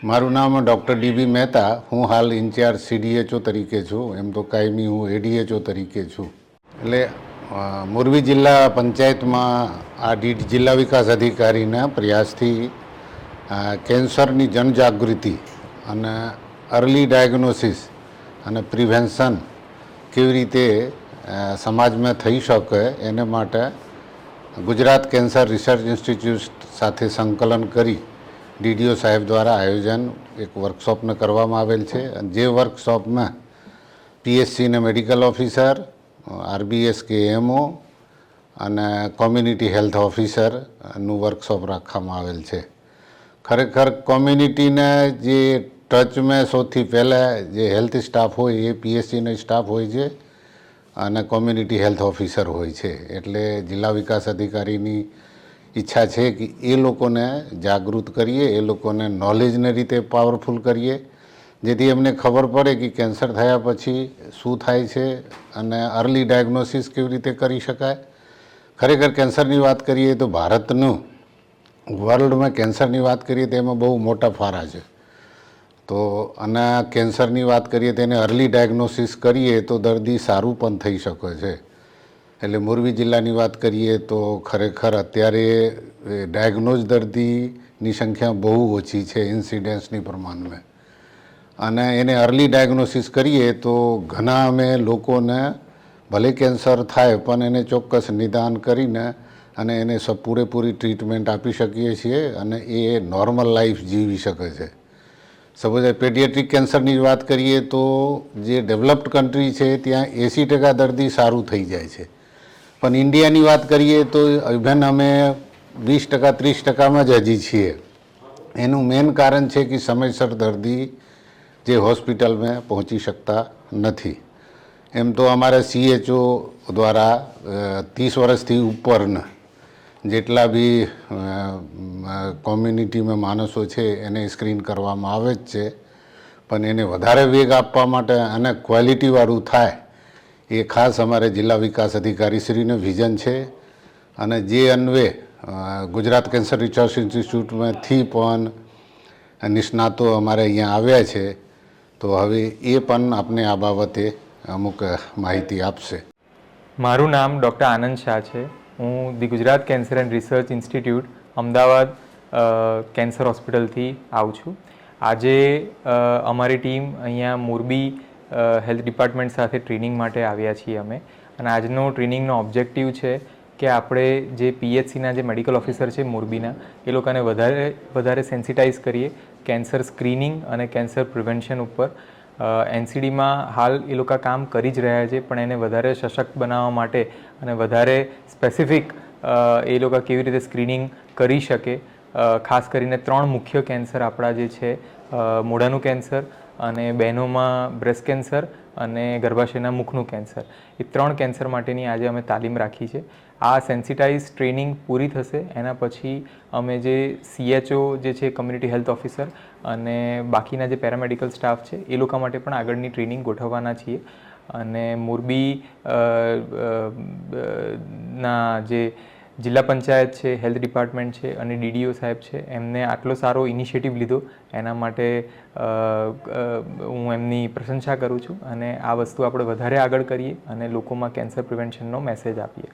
મારું નામ doctor dB Mehta. હું હાલ ઇન્ચાર્જ CDHO તરીકે છું. એમ તો કાયમી હું ADHO તરીકે છું. એટલે મોરબી જિલ્લા પંચાયતમાં આ જિલ્લા વિકાસ અધિકારીના પ્રયાસથી કેન્સરની જનજાગૃતિ અને અર્લી ડાયગ્નોસિસ અને પ્રિવેન્શન કેવી રીતે સમાજમાં થઈ શકે એને માટે ગુજરાત કેન્સર રિસર્ચ ઇન્સ્ટિટ્યૂટ સાથે સંકલન કરી DDO સાહેબ દ્વારા આયોજન એક વર્કશોપને કરવામાં આવેલ છે. જે વર્કશોપમાં PSCના મેડિકલ ઓફિસર, RBS કે AMO અને કોમ્યુનિટી હેલ્થ ઓફિસરનું વર્કશોપ રાખવામાં આવેલ છે. ખરેખર કોમ્યુનિટીને જે ટચમાં સૌથી પહેલાં જે હેલ્થ સ્ટાફ હોય એ PSCનો સ્ટાફ હોય છે અને કોમ્યુનિટી હેલ્થ ઓફિસર હોય છે. એટલે જિલ્લા વિકાસ અધિકારીની ઈચ્છા છે કે એ લોકોને જાગૃત કરીએ, એ લોકોને નોલેજને રીતે પાવરફુલ કરીએ, જેથી એમને ખબર પડે કે કેન્સર થયા પછી શું થાય છે અને અર્લી ડાયગ્નોસિસ કેવી રીતે કરી શકાય. ખરેખર કેન્સરની વાત કરીએ તો ભારતનું વર્લ્ડમાં કેન્સરની વાત કરીએ તો એમાં બહુ મોટા ફારા છે. તો અને કેન્સરની વાત કરીએ તો એને અર્લી ડાયગ્નોસિસ કરીએ તો દર્દી સારું પણ થઈ શકે છે. એટલે મોરબી જિલ્લાની વાત કરીએ તો ખરેખર અત્યારે ડાયગ્નોઝ દર્દીની સંખ્યા બહુ ઓછી છે ઇન્સિડન્સની પ્રમાણમાં. અને એને અર્લી ડાયગ્નોસિસ કરીએ તો ઘણા અમે લોકોને ભલે કેન્સર થાય પણ એને ચોક્કસ નિદાન કરીને અને એને પૂરેપૂરી ટ્રીટમેન્ટ આપી શકીએ છીએ અને એ નોર્મલ લાઈફ જીવી શકે છે. સપોઝ પેડિયાટ્રિક કેન્સરની વાત કરીએ તો જે ડેવલપ્ડ કન્ટ્રી છે ત્યાં 80% દર્દી સારું થઈ જાય છે. પણ ઇન્ડિયાની વાત કરીએ તો ઇવન અમે 20% 30%માં જ હજી છીએ. એનું મેઇન કારણ છે કે સમયસર દર્દી જે હોસ્પિટલમાં પહોંચી શકતા નથી. એમ તો અમારા CHO દ્વારા 30 વર્ષથી ઉપરના જેટલા બી કોમ્યુનિટીમાં માણસો છે એને સ્ક્રીન કરવામાં આવે જ છે. પણ એને વધારે વેગ આપવા માટે અને ક્વોલિટીવાળું થાય એ ખાસ અમારે જિલ્લા વિકાસ અધિકારીશ્રીનું વિઝન છે. અને જે અન્વયે ગુજરાત કેન્સર રિસર્ચ ઇન્સ્ટિટ્યૂટમાંથી પણ નિષ્ણાતો અમારે અહીંયા આવ્યા છે. તો હવે એ પણ આપને આ બાબતે અમુક માહિતી આપશે. મારું નામ ડૉક્ટર આનંદ શાહ છે. હું the Gujarat cancer and research institute Ahmedabad cancer હોસ્પિટલથી આવું છું. આજે અમારી ટીમ અહીંયા મોરબી હેલ્થ ડિપાર્ટમેન્ટ સાથે ટ્રેનિંગ માટે આવ્યા છીએ અમે. અને આજનો ટ્રેનિંગનો ઓબ્જેક્ટિવ છે કે આપણે જે PHCના જે મેડિકલ ઓફિસર છે મોરબીના એ લોકોને વધારે સેન્સિટાઇઝ કરીએ કેન્સર સ્ક્રીનિંગ અને કેન્સર પ્રિવેન્શન ઉપર. NCDમાં હાલ એ લોકો કામ કરી જ રહ્યા છે પણ એને વધારે સશક્ત બનાવવા માટે અને વધારે સ્પેસિફિક એ લોકો કેવી રીતે સ્ક્રીનિંગ કરી શકે. ખાસ કરીને 3 મુખ્ય કેન્સર આપણા જે છે મોઢાનું કેન્સર અને બહેનોમાં બ્રેસ્ટ કેન્સર અને ગર્ભાશયના મુખનું કેન્સર, એ 3 કેન્સર માટેની આજે અમે તાલીમ રાખી છે. આ સેન્સિટાઇઝ ટ્રેનિંગ પૂરી થશે એના પછી અમે જે CHO જે છે કમ્યુનિટી હેલ્થ ઓફિસર અને બાકીના જે પેરામેડિકલ સ્ટાફ છે એ લોકો માટે પણ આગળની ટ્રેનિંગ ગોઠવવાના છીએ. અને મોરબી ના જે જિલ્લા પંચાયત છે, હેલ્થ ડિપાર્ટમેન્ટ છે અને DDO સાહેબ છે એમને આટલો સારો ઇનિશિયેટિવ લીધો એના માટે હું એમની પ્રશંસા કરું છું. અને આ વસ્તુ આપણે વધારે આગળ કરીએ અને લોકોમાં કેન્સર પ્રિવેન્શનનો મેસેજ આપીએ.